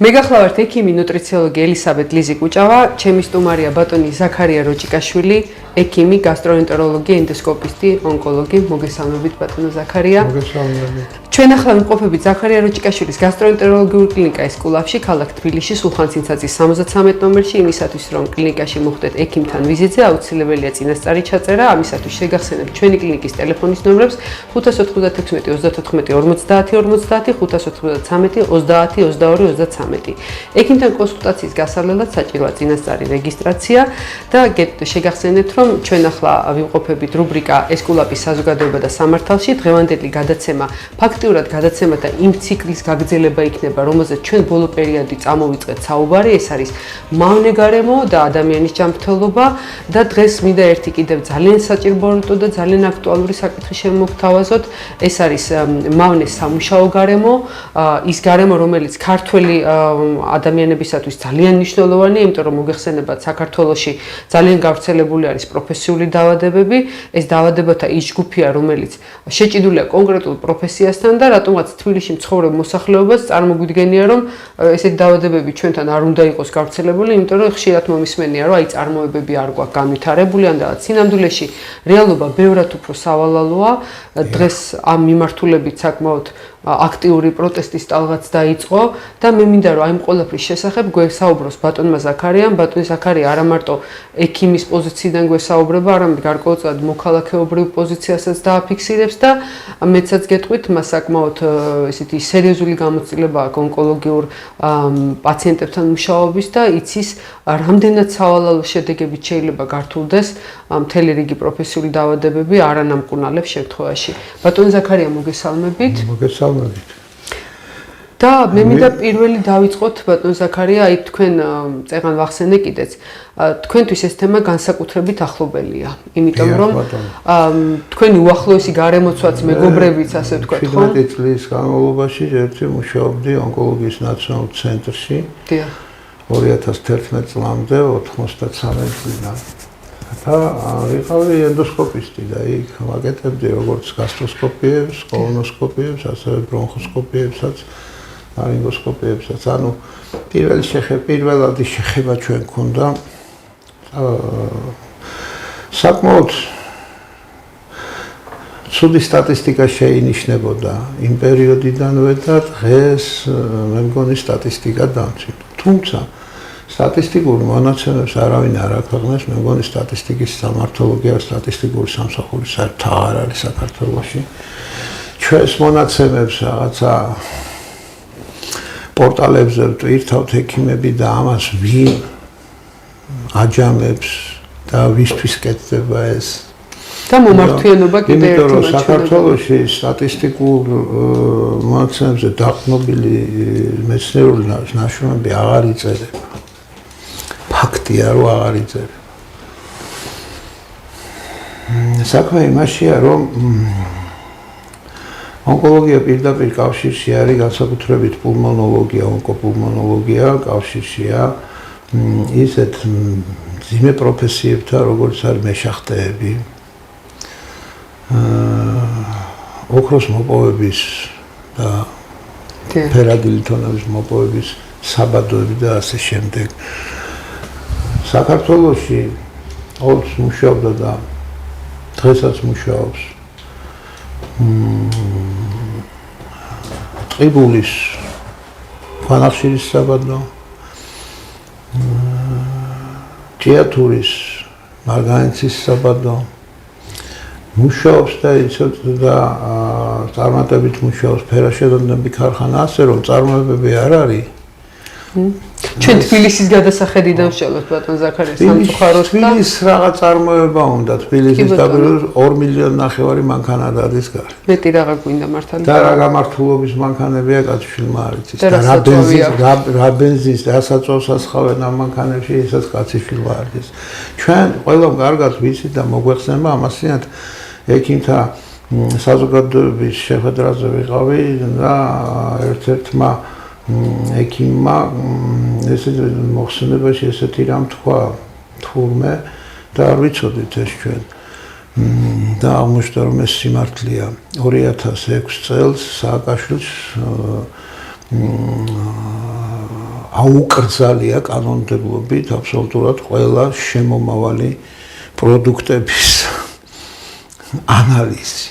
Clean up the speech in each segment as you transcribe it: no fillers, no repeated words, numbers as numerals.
მე გახლავართ ექიმი ნუტრიციოლოგი ელისაბედ ლიზი კუჭავა, ჩემი სტუმარია ბატონი ზაქარია როჭიკაშვილი, ექიმი, გასტროენტეროლოგი, ენდოსკოპისტი, ონკოლოგი. მოგესალმებით ბატონო ზაქარია. მოგესალმებით. ჩვენ ახლა ვიმყოფებით ზაქარია როჭიკაშვილის გასტროენტეროლოგიურ კლინიკაში სკულავში, ქალაქ თბილისში, სულხან-ცინცაძის 73 ნომერში, იმისათვის რომ კლინიკაში მოხვდეთ ექიმთან ვიზიტზე, აუცილებელია წინასწარი ჩაწერა. ამისათვის შეგახსენებთ ჩვენი კლინიკის ტელეფონის ნომრებს 596 34 50 50 593 30 22 33. ექიმთან კონსულტაციის გასავლელად საჭიროა წინასწარი რეგისტრაცია და შეგახსენებთ რომ ჩვენ ახლა ვიმყოფებით რუბრიკა ესკულაპის საზოგადოება და სამართალში. დღევანდელი გადაცემა ფაქტიურად გადაცემა და იმ ციკლის გაგრძელება იქნება, რომელზეც ჩვენ ბოლო პერიოდი წამოვიწყეთ საუბარი. ეს არის მავნე გარემო და ადამიანის ჯანმრთელობა და დღეს მინდა ერთი კიდევ ძალიან საჭირო და ძალიან აქტუალური საკითხი შემოგთავაზოთ. ეს არის მავნე სამუშაო გარემო, ის გარემო, რომელიც ქართველი ადამიანებისათვის ძალიან მნიშვნელოვანია, იმიტომ რომ მოგეხსენებათ საქართველოში ძალიან გავრცელებული არის პროფესიული დაავადებები. ეს დაავადებათა ის ჯგუფია, რომელიც შეჭიდულია კონკრეტულ პროფესიასთან და რატომღაც თბილისში მცხოვრებ მოსახლეობას წარმოგვიდგენია, რომ ესეთი დაავადებები ჩვენთან არ უნდა იყოს გავრცელებული, იმიტომ რომ ხშირად მომისმენია, რომ წარმოებები არ გვაქვს განვითარებული, ან რაღაც სინამდვილეში რეალობა ბევრად უფრო სავალალოა. დღეს ამ მიმართულებით საკმაოდ აქტიური პროტესტის ტალღაც დაიწყო და მე მინდა რომ აი ამ ყველაფრის შესახებ გვესაუბროს ბატონმა ზაქარიამ. ბატონი ზაქარია არა მარტო ექიმის პოზიციიდან გვესაუბრება, არამედ გარკვეულწილად მოქალაქეობრივ პოზიციასაც დააფიქსირებს და მეცაც გეტყვით, მას საკმაოდ ესეთი სერიოზული გამოცდილება აქვს ონკოლოგიურ პაციენტებთან მუშაობის და იცის რამდენად სავალალო შედეგებით შეიძლება გართულდეს მთელი რიგი პროფესიული დაავადებები არანამკურნალებ შემთხვევაში. ბატონი ზაქარია, მოგესალმებით. მოგესალმებით. და მე მინდა პირველი დავიწყოთ ბატონ ზაქარია, აი თქვენ წეგან ვახსენე კიდეც. თქვენთვის ეს თემა განსაკუთრებით ახლობელია, იმიტომ რომ თქვენი უახლოესი გარემოცვაც მეგობრებიც ასე ვთქვათ, ხო? 17 წლის განმავლობაში ერთი მუშაობდი ონკოლოგიის ნაციონალურ ცენტრში. დიახ. 2011 წლამდე 93 წლიდან. და ვიყავი ენდოსკოპისტი და იქ ვაკეთებდი როგორც გასტროსკოპიებს, კოლონოსკოპიებს, ასევე ბრონხოსკოპიებსაც, ლარინგოსკოპიებსაც. ანუ პირველადი შეხება ჩვენ გქონდა საკმაოდ ცუდი სტატისტიკა შეინიშნებოდა იმ პერიოდიდანვე და დღეს მე მგონი სტატისტიკა დამცირდა. თუმცა სტატისტიკურ მონაცემებს არავინ არ აქვეყნებს, მე მგონი სტატისტიკის სამართლოლოგია, სტატისტიკური სამსახური საერთოდ აღარ არის საქართველოში. ჩვენს მონაცემებს რაღაცა პორტალებზე ვტვირთავთ ექიმები და ამას ვინ აჯამებს და ვისთვის კეთდება ეს და მომართვიანობა კიდევ ერთი იმიტომ რომ საქართველოში სტატისტიკურ მონაცემებზე დაყრდნობილი მეცნიერული ნაშრომები აღარ იწერება. ფაქტია, რომ აღარ იწერება. საქმე იმაშია, რომ ონკოლოგია პირდაპირ კავშირში არის განსაკუთრებით პულმონოლოგია, ონკოპულმონოლოგია კავშირშია ისეთ მძიმე პროფესიებთან, როგორც არის მეშახტეები, ოქროს მოპოვების და ფერადი ლითონების მოპოვების საბადოები და ასე შემდეგ. საქართველოში ოც მუშაობდა და დღესაც მუშაობს ყიბულის ხანახშირის საბადო, ჭიათურის მარგანეცის საბადო მუშაობს და წარმატებით მუშაობს ფერაშედონები ქარხანა, ასე რომ წარმოებები არ არის. ჩვენ თბილისის გადასახედიდან ვშალოთ ბატონ ზაქარია სამწუხაროდ და თბილისის რაღაც წარმოება უნდა თბილისის დაბეროს 2 მილიონი ნახევარი მანქანა დადის გარე. მეტი რაღა გვინდა მართალი. და რა გამართულობის მანქანებია კაცშვილმა არ იცის და რა ბენზინს და საწვავს ასხავენ ამ მანქანებში, ისაც კაცშვილმა არ იცის. ჩვენ ყველამ კარგად ვიცით და მოგვეხსენება ამასიანად ექიმთა საზოგადოების შეხვედრაზე ვიყავი და ერთ-ერთმა ექიმმა ესეთ მოხსენებაში ესეთი რამ თქვა თურმე და არ ვიცოდით ეს ჩვენ და აღმოჩნდა რომ ეს სიმართლეა. 2006 წელს სააკაშვილს აუკრძალია კანონმდებლობით აბსოლუტურად ყველა შემომავალი პროდუქტების ანალიზი.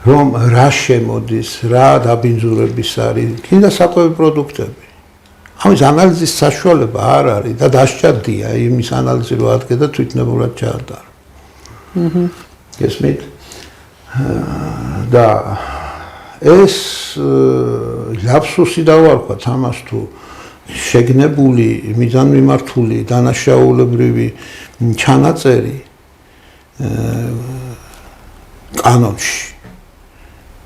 რომ რა შემოდის, რა დაბინძურების არის, კიდე საკვები პროდუქტები. ამის ანალიზის საშუალება არ არის და დასჭადია იმის ანალიზი რო ადგე და თვითნებურად ჩაატარა. გესმით? და ეს ლაფსუსი დავარქვათ ამას თუ შეგნებული მიზანმიმართული დანაშაულებრივი ჩანაწერი კანონში.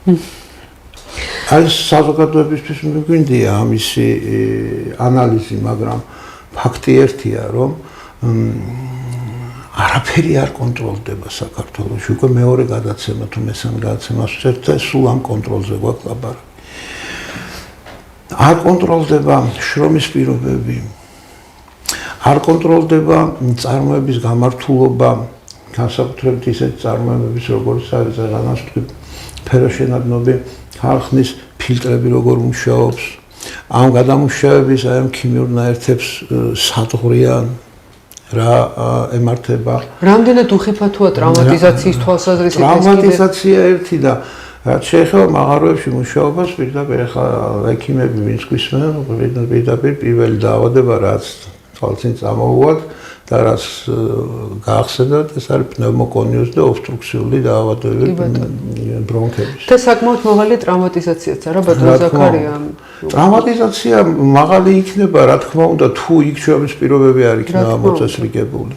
ეს საზოგადოებისთვის მიგვინდია ამისი ანალიზი, მაგრამ ფაქტი ერთია, რომ არაფერი არ კონტროლდება საქართველოში. უკვე მეორე გადაცემა თუ მესამე გადაცემა ვწერთ, სულ ამ კონტროლზე გვაქვს ლაპარაკი. არ კონტროლდება შრომის პირობები, არ კონტროლდება წარმოების გამართულობა, განსაკუთრებით ისეთ წარმოებების, როგორც არის აღანას ფეროშენადნობი ხალხის ფილტრები როგორ მუშაობს, ამ გადამუშავების აი ამ ქიმიურ ნაერთებს სადღვრიან რა ემართება. რამდენად უხიფათოა ტრავმატიზაციის თვალსაზრისით? ტრავმატიზაცია ერთი და რაც შეეხება მაღაროებში მუშაობას, პირდაპირ ახლა ექიმები ვინც გვისმენენ, პირდაპირ პირველი დაავადება რაც თვალწინ წამოუვათ და რაც გაახსენებთ, ეს არის პნევმოკონიოზი და ობსტრუქციული დაავადებები ბრონქების. და საკმაოდ მაღალი ტრავმატიზაციაც არა ბატონო ზაქარია? ტრავმატიზაცია მაღალი იქნება, რა თქმა უნდა, თუ იქ შრომის პირობები არ იქნება მოწესრიგებული.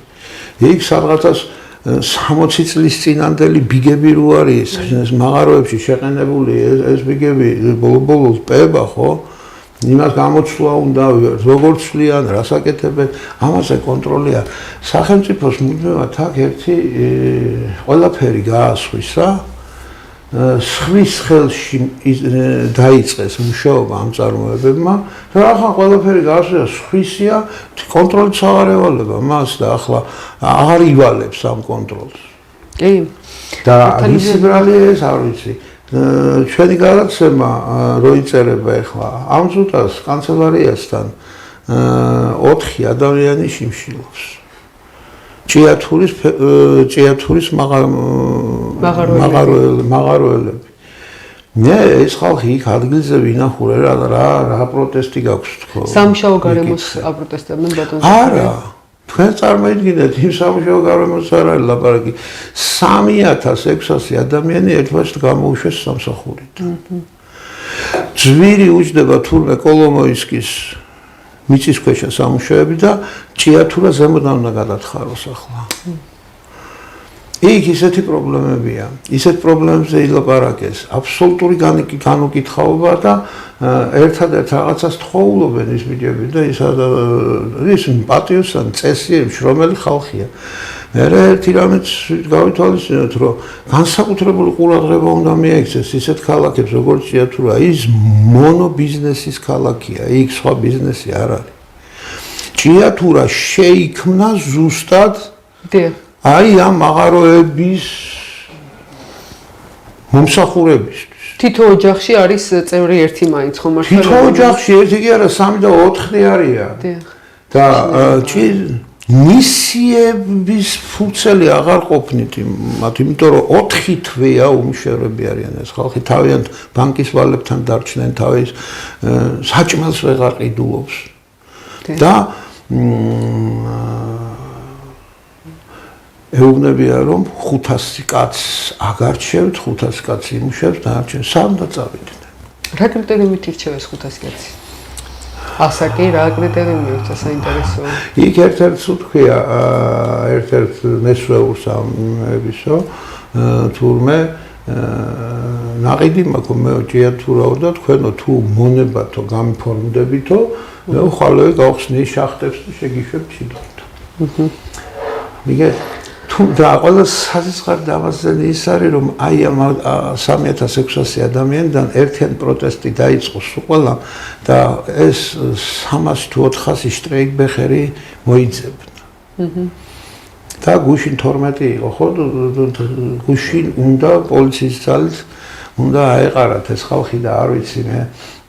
იქ სადღაცას 60 წლის წინანდელი ბიგები რო არის, ეს მაღაროებში შეყენებული ეს ბიგები ბოლო-ბოლოს პება, ხო? იმას გამოცვლა უნდა, როგორც ცვლიან, რას აკეთებენ, ამაზე კონტროლია. სახელმწიფოს მუდმივად აქ ერთი ყველაფერი გაასხვისა, სხვის ხელში დაიწყეს მუშაობა ამ წარმოებებმა, და ახლა ყველაფერი გაასხვისა, სხვისია, კონტროლიც აღარ ევალება მას და ახლა აღარ ივალებს ამ კონტროლს. კი. და მისი ბრალი ეს არ ვიცი. ჩვენი გადაცემა რო იწერება ახლა ამ ზუტას კანცელარიასთან 4 ადამიანი შიმშილობს. ჭიათურის მაღაროელები. მე ეს ხალხი იქ ადგილზე ვინახულე რა პროტესტი გაქვს თქო. სამუშაო გარემოს აპროტესტებენ ბატონო? არა. თქვენ წარმოიდგინეთ იმ სამუშაო გარემოს არ არის ლაპარაკი. 3600 ადამიანი ერთმანეთს გამოუშვეს სამსახურიდან. ძვირი უჯდება თურმე კოლომოისკის მიწისქვეშა სამუშაოები და ჭიათურა ზემოდან უნდა გადათხაროს ახლა. იქ ისეთი პრობლემებია, ისეთ პრობლემებზე ილაპარაკეს, აბსოლუტური განუკითხაობა და ერთადერთ რაღაცას თხოვულობენ ის ბიჭები და ის პატიოსან წესი მშრომელი ხალხია. მე ერთი რამეც გავითვალისწინოთ, რომ განსაკუთრებული ყურადღება უნდა მიექცეს ისეთ ქალაქებს, როგორც ჭიათურა, ის მონობიზნესის ქალაქია, იქ სხვა ბიზნესი არ არის. ჭიათურა შეიქმნა ზუსტად აი ამ მაღაროების მომსახურებისთვის. თითო ოჯახში არის წევრი ერთი მაინც ხომ მართლა? თითო ოჯახში ერთი კი არა, 3 და 4 არიან. და მისიების ფურცელი აღარ ყოფნით მათ, იმიტომ რომ 4 თვეა უმშევრები არიან ეს ხალხი, თავიანთ ბანკის ვალებთან დარჩნენ, თავის საჭმელს ვეღარ ყიდულობს. და ეუბნებია რომ 500 კაცს აგარჩევთ, 500 კაცი იმუშავებს და არჩევთ, სამ და წავიდნენ. რა კრიტერიუმით ირჩევეს 500 კაცი? ასაკი რა კრიტერიუმი აქვს საინტერესოა? იქ ერთ-ერთს ვთქვია, ერთ-ერთ მესვეურს ამებისო, თურმე ნაყიდი მაქვს მე ჭიათურაო და თქვენო თუ მონებათო გამიფორმდებითო, მე ხვალე გავხსნი შახტებს და შეგიშვებთ შიდოთ. მიგე და ყველა საზღარ დავაზენი ის არის რომ აი ამ 3600 ადამიანიდან ერთიან პროტესტი დაიწყო ყველა და ეს 300 თუ 400 შტრეიკბეხერი მოიძებნა. და გუშინ 12 იყო ხო გუშინ უნდა პოლიციის ძალით უნდა აეყარათ ეს ხალხი და არ ვიცი მე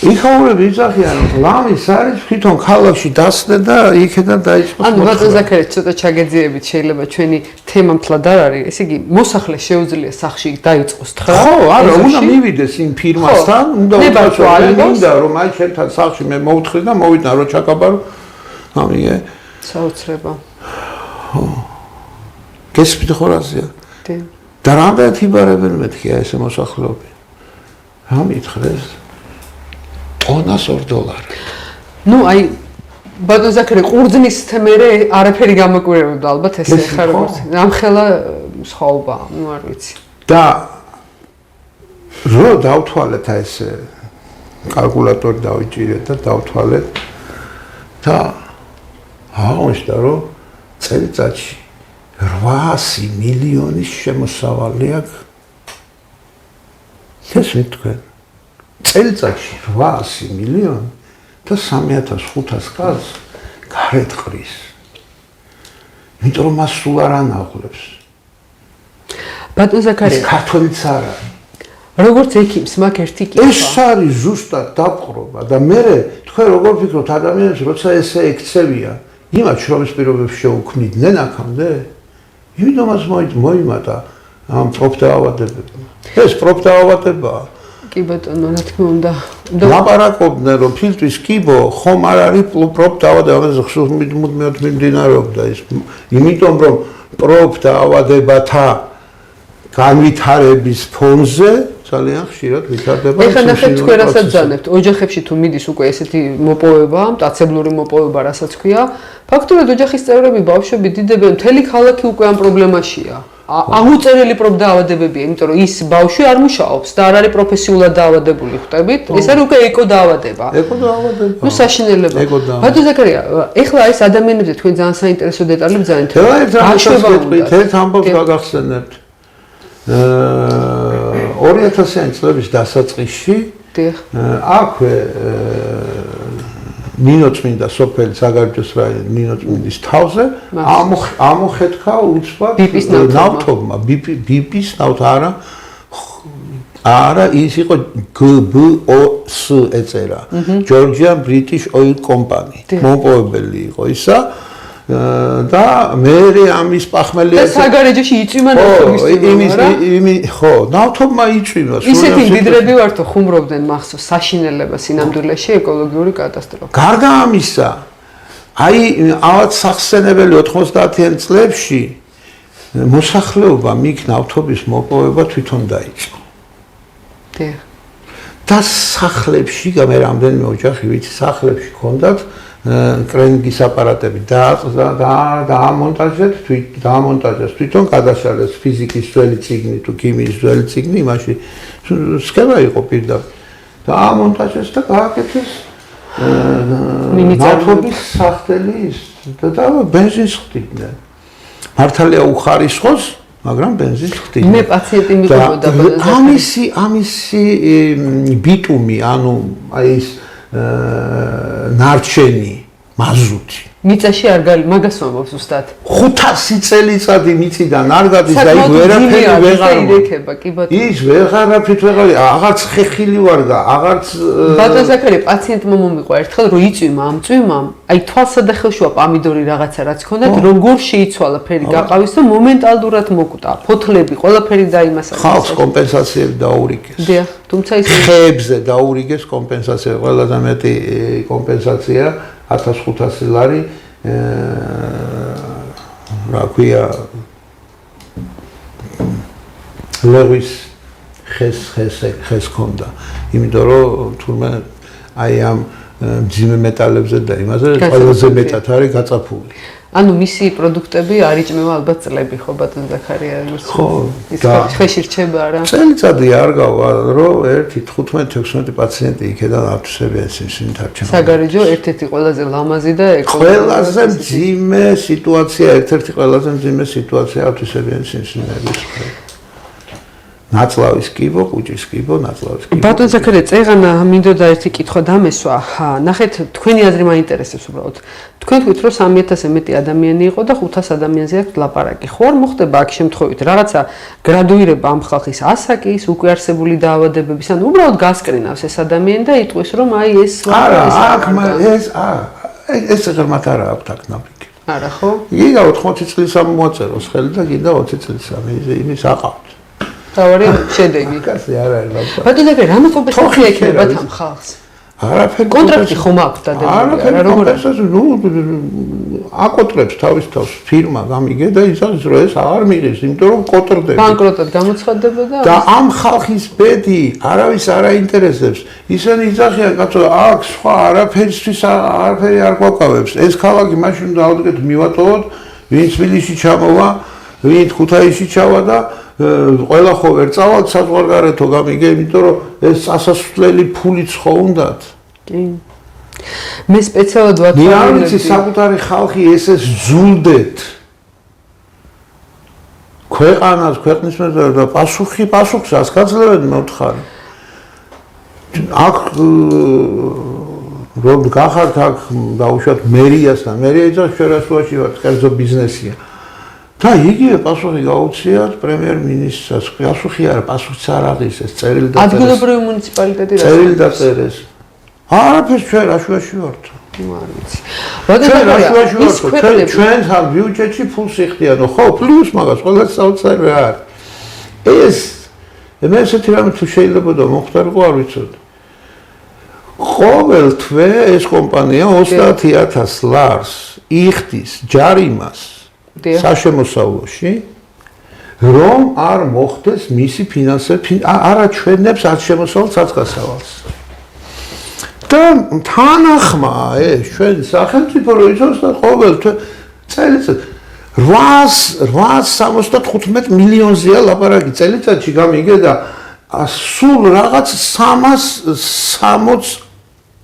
იქაურები იძახიან, რომ ლამის არის თვითონ ქალაქში დასწრე და იქიდან დაიწყოს. ანუ ბატონ ზაქარია ცოტა ჩაგეძიებით შეიძლება ჩვენი თემა მთლად არ არის. ესე იგი, მოსახლე შეუძლია სახლში დაიწყოს თხრა. ხო, არა, უნდა მივიდეს იმ ფირმასთან, უნდა უთხრა რომ აი ჩემთან სახლში მე მოვთხრი და მოვიდნენ რომ ჩაკაბარო. ამიგე. საოცრება. ხო. გესმით ხო რაზეა? დე. და რამდენად იბარებენ მეთქი აი ეს მოსახლეობი. რა მითხრეს? $200. ნუ აი ბატონ ზაქარია ყურძნის თემერე არაფერი გამოკვირვებდა ალბათ ესე ხარ როგორც ამხელა სხვაობა, ნუ არ ვიცი. და რო დავთვალეთ აი ეს კალკულატორი დავიჭირეთ და დავთვალეთ და აღმოჩნდა რომ წელიწადში 800 მილიონის შემოსავალი აქვს. ეს თქვენ წელიწადში 800 მილიონი და 3500 კაცს გარეთ ყრის. იმიტომ რომ მას სულ არ ანაღლებს. ბატონ ზაქარია, ქართველიც არა. როგორც ექიმს მაგ ერთი კითხვა. ეს არის ზუსტად დაპყრობა და მე თქვენ როგორ ფიქრობთ ადამიანებს როცა ესე ექცევია, იმათ შრომის პირობებს შეუქმნიდნენ აქამდე? იმიტომაც მოიმატა ამ პროფდაავადებებმა. ეს პროფდაავადებაა. კი ბატონო, რა თქმა უნდა. ლაპარაკობდნენ რომ ფილტვის კიბო ხომ არ არის პროფდაავადება, მუდმივად მიმდინარეობდა ის. იმიტომ რომ პროფდაავადებათა განვითარების ფონზე ძალიან ხშირად ვითარდება. ეხლა ნახეთ თქვენ რასაც ძანებთ, ოჯახებში თუ მიდის უკვე ესეთი მოპოვება, მტაცებლური მოპოვება, რასაც ქვია, ფაქტურად ოჯახის წევრები, ბავშვები დიდებენ, მთელი ქალაქი უკვე ამ პრობლემაშია. აღუწერელი პროფდაავადებებია, იმიტომ რომ ის ბავშვი არ მუშაობს და არ არის პროფესიულად დაავადებული, ხვდებით? ეს არის უკვე ეკოდაავადება. ეკოდაავადება. ნუ საშინელება. ბატონ ზაქარია, ეხლა ეს ადამიანებზე თქვენ ძალიან საინტერესო დეტალები ძანეთ. ერთ ამბავს გაგახსენებთ. 2000-იანი წლების დასაწყისში აქვე ნინოწმინდა სოფელი საგარეჯოს რაიონის ნინოწმინდის თავზე ამოხეთქა უცბად ნავთობმა ბიპის ნავთობა არა ის იყო GBOS ეწერა Georgian British Oil Company მომპოვებელი იყო ისა და მე ამის პახმელია და საგარეჯოში იწვიმა ნავთობის ხო ნავთობმა იწვიმა ისეთი მდიდრები ვართო ხუმრობდნენ მახსოვს საშინელება სინამდვილეში ეკოლოგიური კატასტროფა გარდა ამისა აი ავად სახსენებელი 90-იან წლებში მოსახლეობა მიქ ნავთობის მოპოვება თვითონ დაიწყო და სახლებში მე რამდენიმე ოჯახი ვიცი სახლებში ჰქონდათ კრენგის აპარატები დაამონტაჟეს თვითონ გადაშალეს ფიზიკის ძველი წიგნი თუ ქიმიის ძველი წიგნი იმაში სქემა იყო პირდაპირ დაამონტაჟეს და გააკეთეს ნავთობის სახელი და ბენზინს ხდიდნენ მართალია უხარისხოს მაგრამ ბენზინს ხდიდნენ მე პაციენტი მიყოლოდა ამისი ბიტუმი ანუ აი ეს ნარჩენი მაზუთი მიწაში არ მაგას ვამბობ ზუსტად 500 წელიწადი მიწიდან არ გადის და იქ ვერაფერი ვეღარ ირექება კი ბატონო ის ვეღარაფრით ვეღარ აღარც ხეხილი ვარ და აღარც ბატონ ზაქარია პაციენტმა მომიყვა ერთხელ რომ იწვიმა ამ წვიმამ აი თვალსა და ხელშუა პამიდორი რაღაცა რაც ჰქონდათ როგორ შეიცვალა ფერი გაყავის და მომენტალურად მოკვდა ფოთლები ყველაფერი დაიმასა ხალხს კომპენსაციები დაურიგეს დიახ თუმცა ის ხეებზე დაურიგეს კომპენსაცია ყველაზე მეტი კომპენსაცია 1500 ლარი რა ქვია ლევის ხეს ქონდა იმიტომ რომ თურმე აი ამ მძიმე მეტალებზე და იმაზე ყველაზე მეტად არის გაწაფული ანუ მისი პროდუქტები არ იჭმევა ალბათ წლები ხო ბატონ ზაქარია ხო ის ხეში რჩება არა წელიწადი არ გავა რომ 1-15-16 პაციენტი იქიდან ათვისებიან სიმსივნით არჩევენ საგარეჯო ერთ-ერთი ყველაზე ლამაზი და ყველაზე მძიმე სიტუაცია ერთ-ერთი ყველაზე მძიმე სიტუაცია ათვისებიან სიმსივნების ნაწლავის კიბო, კუჭის კიბო, ნაწლავის კიბო. ბატონ ზაქარია, წეღანა მინდოდა ერთი კითხვა დამესვა. ნახეთ, თქვენი აზრი მაინტერესებს უბრალოდ. თქვენ თქვით, რომ 3000-ზე მეტი ადამიანი იყო და 500 ადამიანზე აქვს ლაპარაკი. ხო არ მოხდება აქ შემთხვევით რაღაცა გრადუირება ამ ხალხის ასაკის, უკვე არსებული დაავადებების, ანუ უბრალოდ გასკრინავს ეს ადამიანი და იტყვის, რომ აი ეს არა, ეს ღრმათ არა აქვს აქ ნაბიჯი. არა, ხო? იგივე 80 წლის ამ მოაწეროს ხელი და კიდე 20 წლის იმის აყავთ. თავარი შედეგი. კაცი არ არის ლაპარაკი. ბატონ ზაქარია, რამე კომპენსაცია ექნება ამ ხალხს? არაფერი კონტრაქტი ხომ აქვს დადებული? როგორ აკოტრებს თავის თავს ფირმა გამიგე და იცავს რომ ეს აღარ მიღებს, იმიტომ რომ კოტრდება. ბანკროტად გამოცხადდება და ამ ხალხის ბედი არავის არ აინტერესებს. ისინი იძახიან კაცო, აქ სხვა არაფერისთვის არაფერი არ გვაკავებს. ეს ქალაქი მაშინ დავდგეთ მივატოვოთ, ვინ თბილისში ჩამოვა, ვინ ქუთაისში ჩავა და ყველა ხო ვერ წავალთ საზღვარგარეთო გამიგე, იმიტომ რომ ეს სასასვლელი ფულიც ხო უნდათ. კი. მე სპეციალად ვათვალე. მე არ ვიცი საკუთარი ხალხი ესეს ზულდეთ. ქვეყანას, ქვეყნის მეზობლად და პასუხს ასკაცლებენ მოთხარი. აქ რომ გახართ აქ დაუშვათ მერიასთან, მერია იცავს შერასუაში ვარ, კერძო ბიზნესია. და იგივე პასუხი გაუწიათ პრემიერ-მინისტრს. პასუხი არა, პასუხიც არ აღის ეს წერილი და ადგილობრივი მუნიციპალიტეტი რა? წერილი დაწერეს. არაფერს ჩვენ რაშუაში ვართ. არ ვიცი. ბატონ ზაქარია, ჩვენ ამ ბიუჯეტში ფულს იხდიანო, ხო, პლუს მაგას ყველას საოცარი რა არის. მე ესეთი რამე თუ შეიძლება და მოხდარიყო არ ვიცოდი. ყოველ თვე ეს კომპანია 30000 ლარს იხდის ჯარიმას საშემოსავლოში, რომ არ მოხდეს მისი ფინანსები, არა ჩვენებს არ შემოსავალს საწყასავალს. და თანახმა ეს ჩვენ სახელმწიფო რო იცავს და ყოველ თვე წელიწად 875 მილიონზეა ლაპარაკი წელიწადში გამიგე და სულ რაღაც 360,000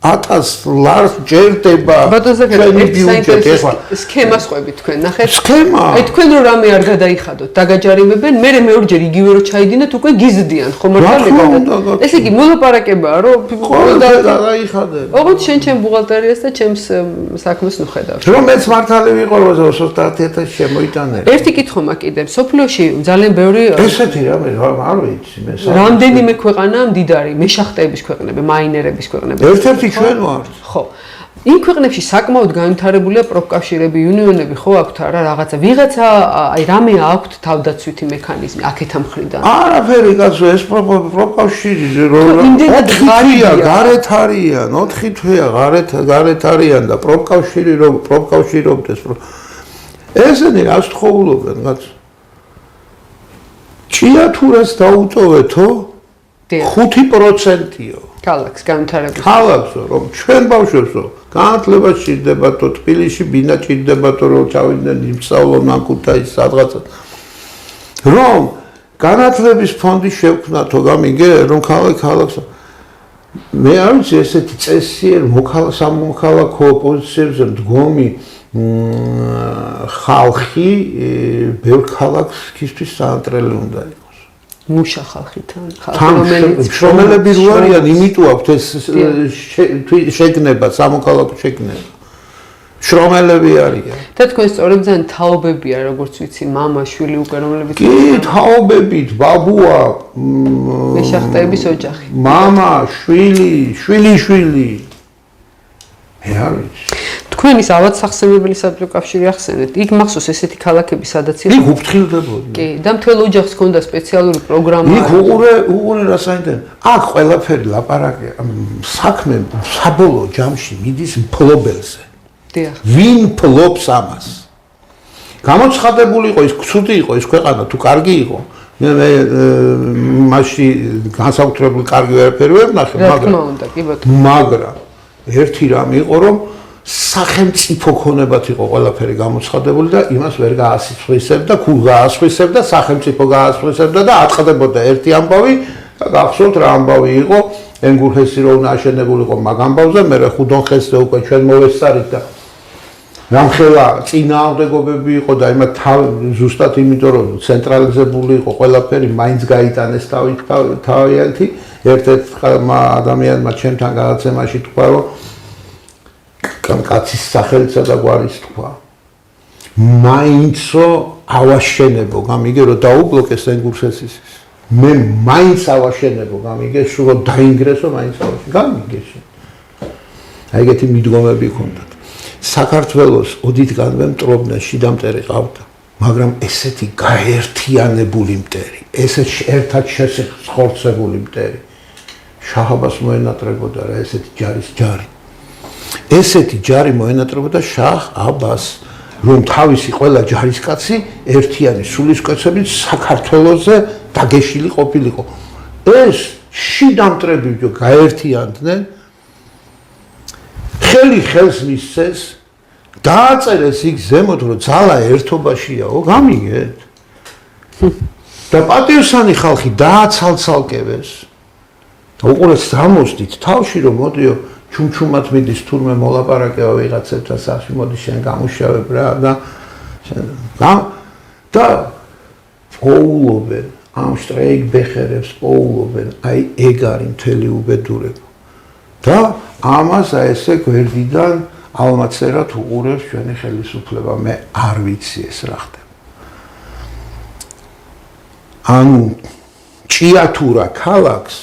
ლარს ჯერდება ჩვენი ბიუჯეტი ახლა სქემას ყვები თქვენ ნახეთ სქემა აი თქვენ რო რამე არ გადაიხადოთ დაგაჯარიმებენ მე მეორჯერ იგივე რო ჩაიდინათ უკვე გიზდიან ხომ მართლა ესე იგი მოლაპარაკებაა რომ გადაიხადებ ოღონდ შენ ბუღალტერიას და ჩემს საქმეს ნუხედავ რომ მეც მართალი ვიყო რომ 30,000 შემოიტანე ერთი კითხვა მაქვს კიდე სოფლიოში ძალიან ბევრი ესეთი რამე არ ვიცი მე რამდენიმე ქვეყანაა მდიდარი მეშახტეების ქვეყნები მაინერების ქვეყნები ერთ-ერთი ჩვენ ვართ. ხო. იმ ქვეყნებში საკმაოდ განვითარებულია პროფკავშირები, იუნიონები ხო აქვთ რა რაღაცა ვიღაცა აი რამე აქვთ თავდაცვითი მექანიზმი აქეთა მხრიდან. არაფერი კაცო ეს პროფკავშირი გარეთ არიან, 4 თვეა გარეთ არიან და პროფკავშირობდეს. ესენი რას თხოვლობენ კაცო? ჭიათურას დაუწოვეთო 5%-იო. ქალაქს განვითარების. ქალაქსო რომ ჩვენ ბავშვებსო განათლება სჭირდებათო თბილისში ბინა სჭირდებათო რომ ჩავიდნენ იმსავლონ აკუთაის სადღაცა რომ განათლების ფონდი შევქმნათო გამიგე რომ ქალაქსო მე არ ვიცი ესეთი წესიერ სამოქალაქო ოპოზიციებზე მდგომი ხალხი ბევრ ქალაქისთვის საანტრელი უნდა იყოს მუშა ხალხითან შრომელები რო არიან იმიტომ აქვს ეს შეგნება სამოქალაქო შეგნება შრომელები არიან და თქვენ სწორედ ძალიან თაობებია როგორც ვიცი მამა შვილი უკვე რომლებიც კი თაობებით ბაბუა მეშახტეების ოჯახი მამა შვილი მე არ ვიცი თქვენ ის ავად სახსენებელი საბჭოთა კავშირი ახსენეთ. იქ მახსოვს ესეთი ქალაქები სადაც იყო. იქ უფრთხილდებოდი. კი, და მთელ ოჯახს ჰქონდა სპეციალური პროგრამა. იქ უყურე რა საინტერესო. აქ ყველაფერი ლაპარაკი საქმე საბოლოო ჯამში მიდის მფლობელზე. დიახ. ვინ ფლობს ამას? გამოცხადებული იყო ის ცუდი იყო ის ქვეყანა თუ კარგი იყო. მე მასში განსაკუთრებული კარგი ვერაფერი ვერ ვნახე, მაგრამ ერთი რამ იყო რომ სახელმწიფო ქონებად იყო ყველაფერი გამოცხადებული და იმას ვერ გაასხვისებდა, ქულ გაასხვისებდა, სახელმწიფო გაასხვისებდა და აწყდებოდა ერთი ამბავი და გახსოვთ რა ამბავი იყო, ენგურჰესი რო უნდა აშენებულიყო მაგ ამბავზე, მე ხუდონ ხესზე უკვე ჩვენ მოვესწარით და რამხელა წინააღმდეგობები იყო და იმათ ზუსტად იმიტომ რომ ცენტრალიზებული იყო ყველაფერი მაინც გაიტანეს თავიანთი ერთ-ერთ ადამიანმა ჩემთან გადაცემაში თქვა რომ კაცის სახელისა და გვარის თქვა მაინცო ავაშენებო გამიგე რომ დაუბლოკეს ენგურსესის მე მაინც ავაშენებო გამიგე სულ რომ დაინგრესო მაინც ავაშენებო გამიგე აი ეგეთი მიდგომები ჰქონდათ საქართველოს ოდითგანვე მტრობდნენ შიდამტერი ყავდა მაგრამ ესეთი გაერთიანებული მტერი ესეთი ერთად შესხორცებული მტერი შაჰ-აბას მოენატრებოდა რა ესეთი ჯარის ჯარი ესეთი ჯარი მოენატრებოდა შაჰ-აბას რომ თავისი ყველა ჯარისკაცი ერთიანი სულისკვეთებით საქართველოზე დაგეშილი ყოფილიყო ეს შიდამტრები გაერთიანდნენ ხელი ხელს მისცეს დააწერეს იქ ზემოთ რომ ძალა ერთობაშიაო გამიგეთ და პატივსანი ხალხი დააცალცალკევეს და უყურეს დამოსდით თავში რომ მოდიო ჩუმჩუმად მიდის თურმე მოლაპარაკება ვიღაცებთან სახში მოდი შენ გამუშავებ რა და პოულობენ ამ შტრეიკ ბეხერებს პოულობენ აი ეგ არის მთელი უბედურება და ამას ესე გვერდიდან ალმაცერად უყურებს ჩვენი ხელისუფლება მე არ ვიცი ეს რა ხდება ანუ ჭიათურა ქალაქს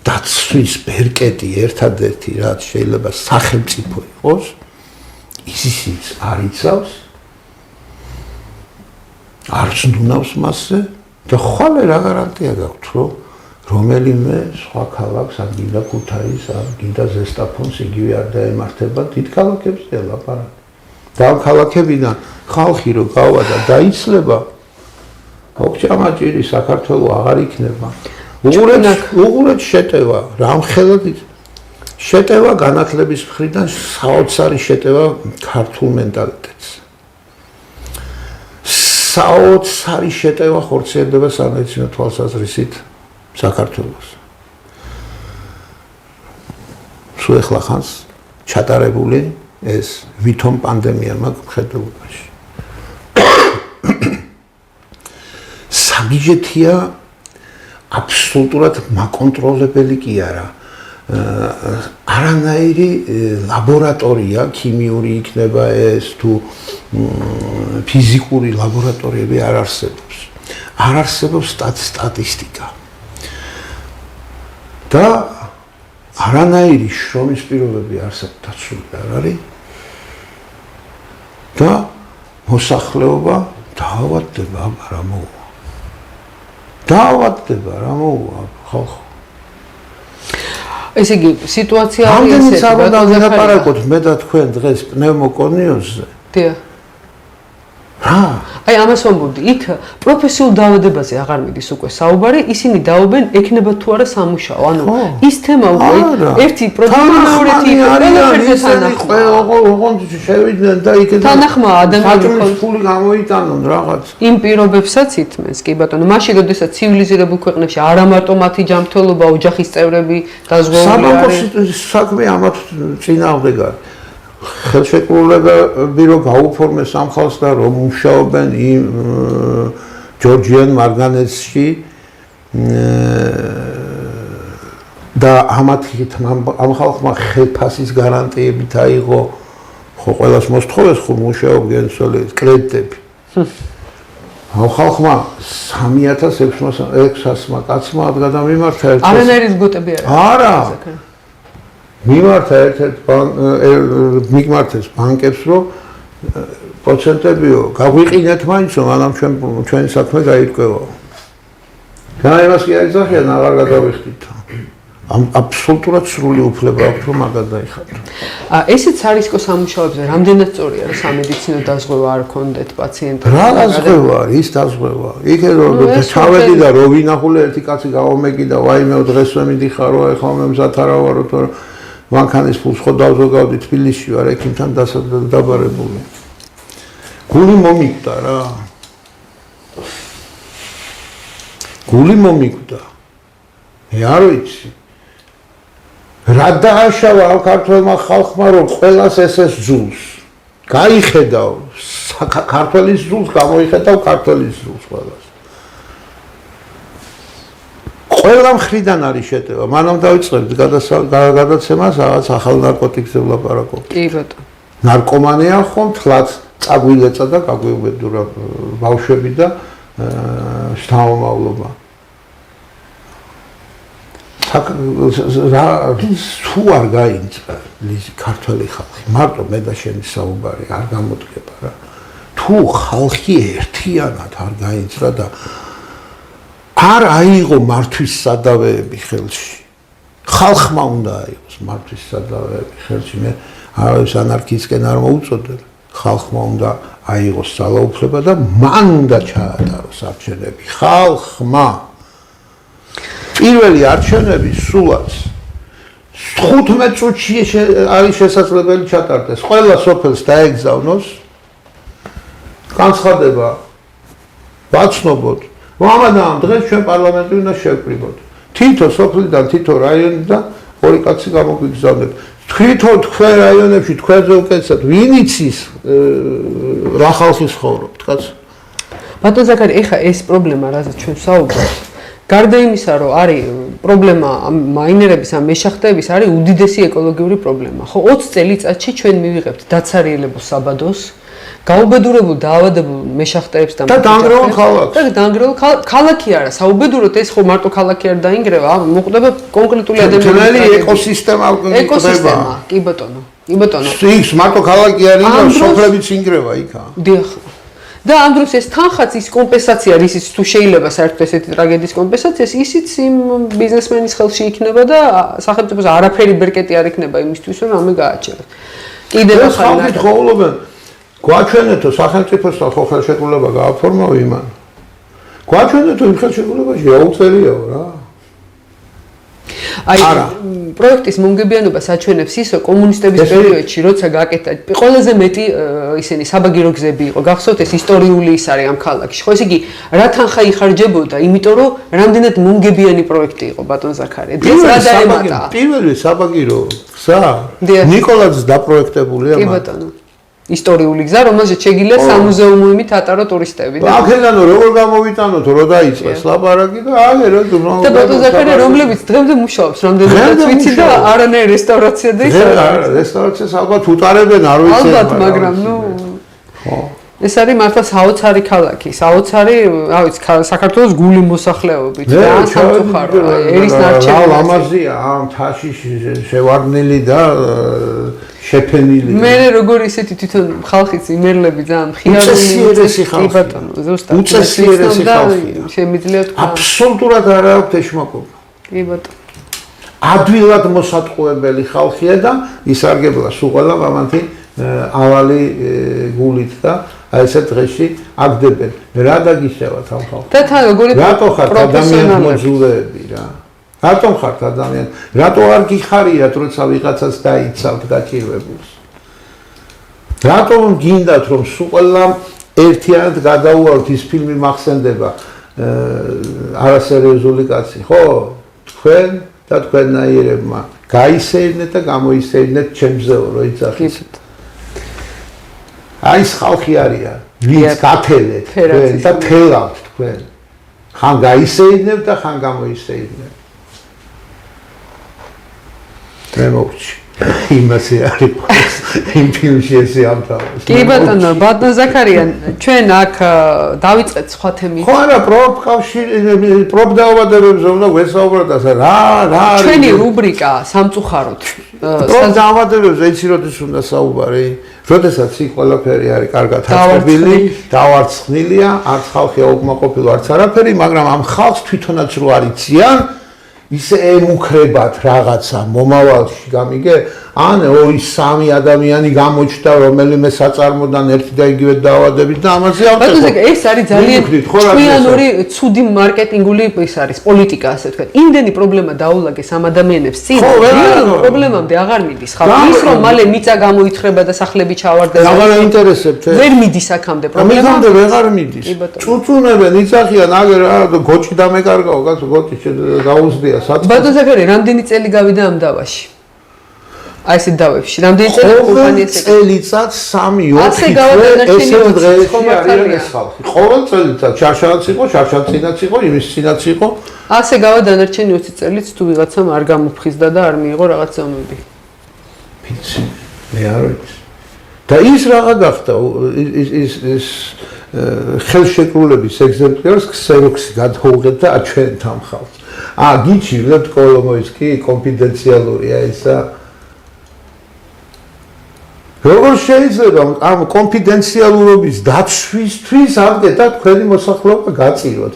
დაცვის ბერკეტი ერთადერთი რაც შეიძლება სახელმწიფო იყოს ისიც არ იცავს არ ცნუნავს მასზე და ხოლე რა გარანტია გაქვს რომ რომელიმე სხვა ქალაქს ან გინდა ქუთაისს ან გინდა ზესტაფონს იგივე არ დაემართება დიდ ქალაქებს ელაპარაკ და ამ ქალაქებიდან ხალხი რო გავა და დაიცლება ოქჭამაჭირი საქართველოს აღარ იქნება უყურეთ შეტევა რამხელად შეტევა განათლების მხრიდან საოცარი შეტევა ქართულ მენტალიტეტს საოცარი შეტევა ხორციელდება სამედიცინო თვალსაზრისით საქართველოს სულ ახლა ხანს ჩატარებული ეს ვითომ პანდემია მაგ მხედველობაში სამიჯეთია აბსოლუტურად მაკონტროლებელი კი არა არანაირი ლაბორატორია ქიმიური იქნება ეს თუ ფიზიკური ლაბორატორიები არ არსებობს სტატისტიკა და არანაირი შრომის პირობები დაცული არ არის და მოსახლეობა დაავადდება რა მოუვა ხალხო ესე იგი სიტუაცია არის ესეთი რამდენი ლაპარაკობთ მე და თქვენ დღეს პნევმოკონიოზზე დიახ რა აი ამას ვამბობდი იქ პროფესიულ დაავადებაზე აღარ მიდის უკვე საუბარი ისინი დაობენ ექნება თუ არა სამუშაო ანუ ის თემა უკვე ერთი პრობლემა მეორეთი ოღონდ შევიდნენ და იქ თანახმა ადამიანებს ფული გამოიტანონ რაღაც იმ პირობებსაც ითმენს კი ბატონო მაშინ როდესაც ცივილიზირებულ ქვეყნებში არა მარტო მათი ჯანმრთელობა ოჯახის წევრები დაზღვეული არის საქმე ამათ წინააღმდეგარი ხელშეკრულებები რომ გაუფორმეს ამ ხალხს და რომ მუშაობენ იმ ჯორჯიან მარგანეცში და ამ ხალხმა ხელფასის გარანტიებით აიღო ხო ყველას მოსთხოვეს ხო მუშაობენ კრედიტები ამ ხალხმა 3600 კაცმა გადამიმართა ერთ არანაირი ზგოტები არა მიმართა ერთ-ერთ მიგმართეს ბანკებს რომ პროცენტებიო გაგვიყინეთ მაინც რომ ანამ ჩვენი საქმე გაირკვევა. რა იმას კი აიძახიან აღარ გადავიხდით. აბსოლუტურად სრული უფლება აქვს რომ მაგას დაიხატო. ესეც არის რისკო სამუშაოებზე რამდენად სწორია რომ სამედიცინო დაზღვევა არ ქონდეთ პაციენტებს. რა დაზღვევა ის დაზღვევა. იქ რომ ჩავედი და რო ვინახულე ერთი კაცი გავომეკიდა ვაიმეო დღესვე მიდიხარო ეხლა მე მზად არა ვარო თორე მანქანის ფულს ხო დავზოგავდი თბილისში ვარ ექიმთან დაბარებული. გული მომიკვდა რა. გული მომიკვდა. მე არ ვიცი. რა დააშავა ამ ქართველმა ხალხმა რომ ყველას ესეს ძულს. გაიხედავ ქართველის ზულს, გამოიხედავ ქართველის ზულს ყველას. ყველა მხრიდან არის შეტევა. მანამ დავიწყებთ გადაცემას რაღაც ახალ ნარკოტიკებზე ვლაპარაკობთ. კი ბატონო. ნარკომანია ხომ თლაც წაგვილეცა და გაგვიუბედურა ბავშვები და შთამომავლობა. თუ არ გაინწყა ქართველი ხალხი, მარტო მე და შენი საუბარი არ გამოდგება რა. თუ ხალხი ერთიანად არ გაინწყა და არ აიღო მართვის სადავეები ხელში. ხალხმა უნდა აიღოს მართვის სადავეები ხელში. მე არავის ანარქიისკენ არ მოუწოდებ. ხალხმა უნდა აიღოს ძალაუფლება და მან უნდა ჩაატაროს არჩევნები. ხალხმა პირველი არჩევნები სულაც 15 წუთში არის შესაძლებელი ჩატარდეს. ყველა სოფელს დაეგზავნოს. განცხადება ვაცნობოთ. მომადა ამ დღეს ჩვენ პარლამენტი უნდა შევკრიბოთ. თითო სოფლიდან, თითო რაიონიდან ორი კაცი გამოგვიგზავნეთ. თვითონ თქვენ რაიონებში თქვენზე უკეთესად ვინ იცის რა ხალხი ცხოვრობთ, კაცო? ბატონ ზაქარი, ეხა ეს პრობლემა, რაზეც ჩვენ საუბრობთ, გარდა იმისა, რომ არის პრობლემა მაინერების ან მეშახტეების, არის უდიდესი ეკოლოგიური პრობლემა. ხო, 20 წელიწადში ჩვენ მივიღებთ დაცარიელებულ საბადოს, გაუბედურებულ დაავადებულ მეშახტეებს და დაანგრეულ ქალაქს. და დაანგრეულ ქალაქი არა, საუბედუროთ ეს ხო მარტო ქალაქი არ დაინგრევა, მოხდება კონკრეტული ადამიანის ეკოსისტემა. ეკოსისტემა, კი ბატონო. კი ბატონო. ის მარტო ქალაქი არ იყო, სოფლებიც ინგრევა იქა. დიახ. და ამ დროს ეს თანხაც ის კომპენსაცია, რისიც თუ შეიძლება საერთოდ ესეთი ტრაგედიის კომპენსაციას, ისიც იმ ბიზნესმენის ხელში იქნება და სახელმწიფოს არაფერი ბერკეტი არ იქნება იმისთვის, რომ ამე გააჩეროს. კიდევ ახალი ხოვლობენ გვაჩვენეთო სახელმწიფოსთან ხო ხელშეკრულება გააფორმო იმან. გვაჩვენეთო იმ ხელშეკრულებაში აუწერიაო რა. აი პროექტის მომგებიანობას აჩვენებს ის, რომ კომუნისტების პერიოდში, როცა გაკეთა, ყველაზე მეტი ისინი საბაგირო გზები იყო. გახსოვთ ეს ისტორიული ის არის ამ ქალაქში. ხო, ესე იგი, რა თანხა იხარჯებოდა, იმიტომ რომ რამდენად მომგებიანი პროექტი იყო ბატონ ზაქარი. ეს რა დაემატა? პირველი საბაგირო გზა ნიკოლაძის დაპროექტებულია კი ბატონო. ისტორიული გზა, რომელშიც შეგიძლია სამუზეუმოებით ატარო ტურისტები. და აქედანო როგორ გამოვიტანოთ, რო დაიწყეს ლაპარაკი და აგერო და ბატონ ზაქარი რომლებიც დღემდე მუშაობს, რამდენადაც ვიცი და არანაირი რესტავრაცია და ის არა, რესტავრაციას ალბათ უტარებენ, არ ვიცი. ალბათ, მაგრამ ხო. ეს არის მართლა საოცარი ქალაქი, საოცარი, რა ვიცი, საქართველოს გული მოსახლეობით და სამწუხარო, ერის ნარჩენები. რა ლამაზია ამ თაში შევარდნილი და შეფენილი. მე როგორ ისეთი თვითონ ხალხიც იმერლები ძალიან უწესიერესი ხალხი. კი ბატონო, ზუსტად. უწესიერესი ხალხი. შემიძლია თქვა. აბსოლუტურად არ აქვს ეშმაკობა. კი ბატონო. ადვილად მოსატყუებელი ხალხია და ისარგებლა სულ ყველა მამათი ავალი გულით და აი ესე დღეში აგდებენ. რა დაგიშევათ ამ ხალხს? და თან როგორი რატო ხართ ადამიანის მოძულეები რა? რატომ ხართ ადამიანი? რატო არ გიხარიათ, როცა ვიღაცას დაიცავთ გაჭირვებულს? რატომ გინდათ, რომ სულ ყველა ერთიანად გადაუვალოთ ის ფილმი მახსენდება არასერიოზული კაცი, ხო? თქვენ და თქვენნაირებმა გაისეირნეთ და გამოისეირნეთ ჩემზეო, რო იცახის. აი ეს ხალხი არიან, ვინც გათელეთ თქვენ და თელავთ თქვენ. ხან გაისეირნებთ და ხან გამოისეირნებთ. მე მოვჭი. იმასე არის იმ ფილმში ესე ამთავრებს. კი ბატონო, ბატონ ზაქარიან, ჩვენ აქ დავიწყეთ სხვა თემით. ხო არა, პრობ დაავადებებზე უნდა ვესაუბროთ ასე რა არის. ჩვენი რუბრიკა სამწუხაროდ. პრობ დაავადებებზე იცი როდის უნდა საუბარი? როდესაც იქ ყველაფერი არის კარგად აღწევილი, დავარცხნილია, არც ხალხი აუკმაყოფილო, არც არაფერი, მაგრამ ამ ხალხს თვითონაც რო არ იციან ისე ემუქრებათ რაღაცა მომავალში გამიგე ან 2-3 ადამიანი გამოჩნდა რომელიმე საწარმოდან ერთი და იგივე დაავადებით და ამაზე ბატონო ეს არის ძალიან ჩვენური ცუდი მარკეტინგული ის არის პოლიტიკა ასე ვთქვათ იმდენი პრობლემა დაულაგეს ამ ადამიანებს წინ პრობლემამდე აღარ მიდის ხალხი ის რომ მალე მიწა გამოითხრება და სახლები ჩავარდება აღარ ინტერესებს ვერ მიდის აქამდე პრობლემამდე ვეღარ მიდის წუწუნებენ იცახიან აგერ გოჭი დამეკარგაო კაცო გოჭი გაუზდია ბატონ ზაქარი რამდენი წელი გავიდა ამ დავაში აი ესე დავებში. რამდენი წელი კომპანიას ეკ. წელიწად 3-4 ესე დღეებში არის ეს ხალხი. ყოველ წელიწად შარშალაც იყო, შარშალცინაც იყო, იმის წინაც იყო. ასე გავა დანარჩენი 20 წელიც თუ ვიღაცამ არ გამოფხიზდა და არ მიიღო რაღაც ზომები. ვიცი, მე არ ვიცი. და ის რაღა გახდა ის ხელშეკრულების ეგზემპლარს ქსეროქსი გადაუღებდა ჩვენთან ხალხს. გიჩვენებთ კოლომოისკი კონფიდენციალურია ისა. როგორ შეიძლება ამ კონფიდენციალურობის დაცვისთვის ამგედა თქვენი მოსახლეობა გაწიროთ?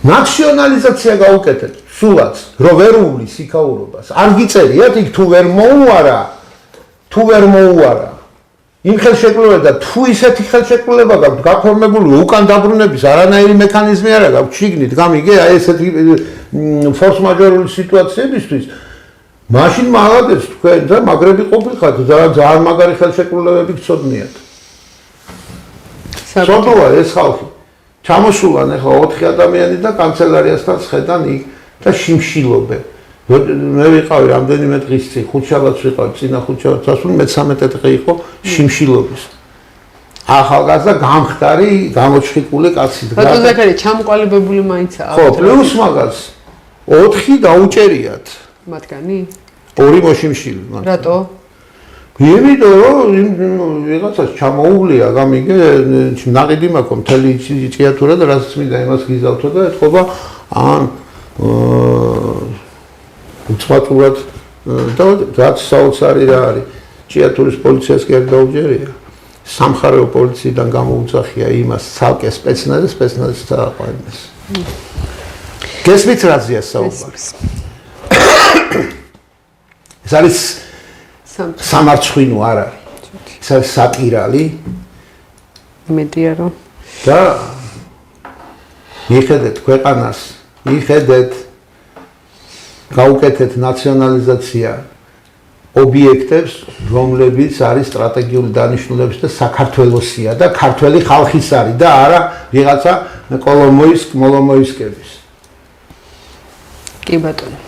ნაციონალიზაცია გაუკეთეთ, სულაც, რომ ვერ უვლის იქაურობას. არ გიწერიათ იქ თუ ვერ მოუარა. იმ ხელშეკრულებად და თუ ისეთი ხელშეკრულება გაქვთ გაფორმებული უკან დაბრუნების არანაირი მექანიზმი არ აქვს შიგნით, გამიგე აი ესეთი ფორს-მაჟორული სიტუაციებისთვის, მაშინ მაღლადებს თქვენ და მაგრები ყოფილიყავთ, ძალიან მაგარი ხელშეკრულებები გწოდნიათ. სოფოა ეს ხალხი. ჩამოსულან ახლა 4 ადამიანი და კანცელარიასთან ხედან იქ და შიმშილობენ. მე ვიყავი რამდენიმე დღის წინ, ხუთშაბათს ვიყავი, წინა ხუთშაბათს ასული მე-13 დღე იყო შიმშილობის. ახალგაზრდა გამხდარი, გამოჩხიკული კაცი დგა. ბატონ ზაქარია, ჩამოყალიბებული მაინცაა. ხო, პლუს მაგას 4 დაუჭერიათ. მათგანი? 2 მოშიმშილი. რატო? იმიტომ რომ ვიღაცას ჩამოუვლია, გამიგე, ნაყიდი მაქვს მთელი ჭიათურა და რაც მინდა იმას გიზავთო და ეთქობა ან უცბად და რაც საოცარი რა არის. ჭიათურის პოლიციას კი არ დაუჯერია. სამხარეო პოლიციიდან გამოუძახია იმას ცალკე სპეცნაზს დააყენეს. გესმით რაზეა საუბარი? ეს არის სამარცხვინო არ არის. ეს არის საპირალი. მედია რომ და მიხედეთ ქვეყანას, მიხედეთ გაუკეთეთ ნაციონალიზაცია ობიექტებს, რომლებიც არის სტრატეგიული დანიშნულების და საქართველოსია და ქართველი ხალხის არის და არა ვიღაცა მოლომოისკების. კი ბატონო.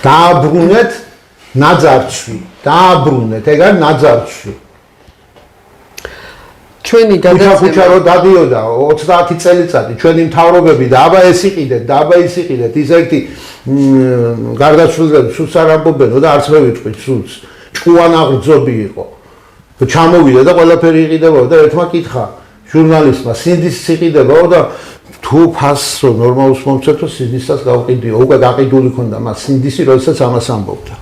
დააბრუნეთ ნაძარცვი, დააბრუნეთ, ეგ არის ნაძარცვი. ჩვენი გადაცემა ხუჩა რო დადიოდა 30 წელიწადი ჩვენი მთავრობები და აბა ეს იყიდეთ და აბა ის იყიდეთ ის ერთი გარდაცვლილები სულს არ ამბობენო და არც მე ვიტყვით სულს ჭუან აღრძობი იყო ჩამოვიდა და ყველაფერი იყიდებოდა და ერთმა კითხა ჟურნალისტმა სინდის იყიდებაო და თუ ფასო ნორმალურს მომცეთო სინდისაც გავყიდიო უკვე გაყიდული ქონდა მას სინდისი როდესაც ამას ამბობდა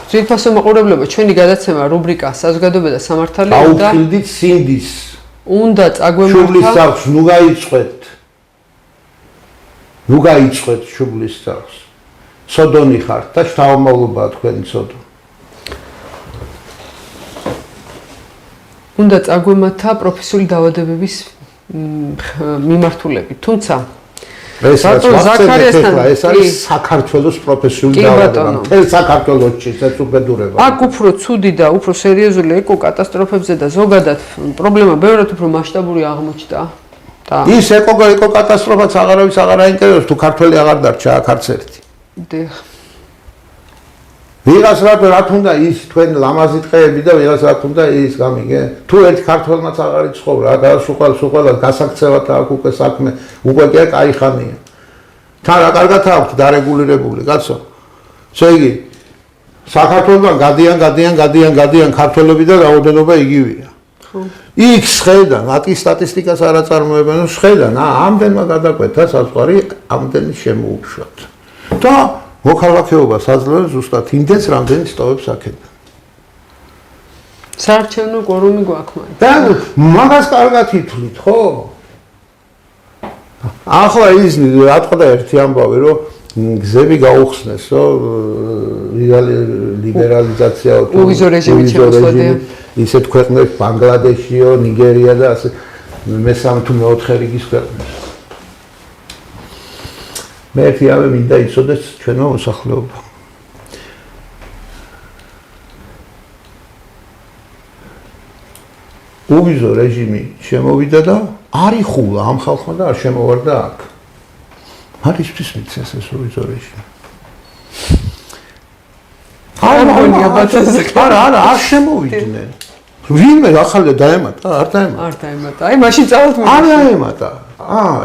ძვირფასო მაყურებლობა, ჩვენი გადაცემა რუბრიკა საზოგადოება და სამართალი უნდა აუხილდით სინდის. უნდა წაგვემართა. შუბლის სახლს ნუ გაიწყვეთ. ნუ გაიწყვეთ შუბლის სახლს. სოდონი ხართ და შთამომავლობაა თქვენი სოდო. უნდა წაგვემართა პროფესიული დაავადებების მიმართულებით, თუმცა ეს არის საქართველოს პროფესიული დაავადება. მთელ საქართველოში ეს უბედურება. აქ უფრო ცუდი და უფრო სერიოზული ეკო კატასტროფებზე და ზოგადად პრობლემა ბევრად უფრო მასშტაბური აღმოჩნდა. ის ეკო კატასტროფაც აღარავის აღარ აინტერესებს თუ ქართველი აღარ დარჩა აქ არც ერთი. ვიღაც რა თუნდა ის თქვენ ლამაზი ტყეები და ვიღაც რა თუნდა ის გამიგე. თუ ერთ ქართველმაც აღარ იცხოვრა, სულ გასაქცევად აქვს უკვე საქმე, უკვე კი კაი ხანია. თან რა კარგად აქვს დარეგულირებული, კაცო. ესე იგი, საქართველოსთან გადიან ქართველები და რაოდენობა იგივეა. იქ შედან, ატი სტატისტიკას არ აწარმოებენ, შედან, ამდენმა გადაკვეთა საზღვარი, ამდენი შემოუშვათ. და მოქალაქეობას აძლევს ზუსტად იმდენს, რამდენიც ტოვებს აქედან. საარჩევნო კვორუმი გვაქვს მაინც. და მაგას კარგად ითვლით, ხო? ახლა ის რა თქმა ერთი ამბავი, რომ გზები გაუხსნესო, ლიბერალიზაციაო თუ უვიზო რეჟიმით შემოსვლადია. ისეთ ქვეყნებში, ბანგლადეშიო, ნიგერია და ასე მესამე თუ მეოთხე რიგის ქვეყნებში. მე ერთი ამბავი მინდა იცოდეს ჩვენო მოსახლეობა. უვიზო რეჟიმი შემოვიდა და არ იხულა ამ ხალხმა და არ შემოვარდა აქ. მარისთვის მიცეს ეს უვიზო რეჟიმი. გონია ბატონ ზაქარია. არა, არ შემოვიდნენ. ვინმე ახალი დაემატა, არ დაემატა. არ დაემატა. აი მაშინ წავალთ მე. არ დაემატა.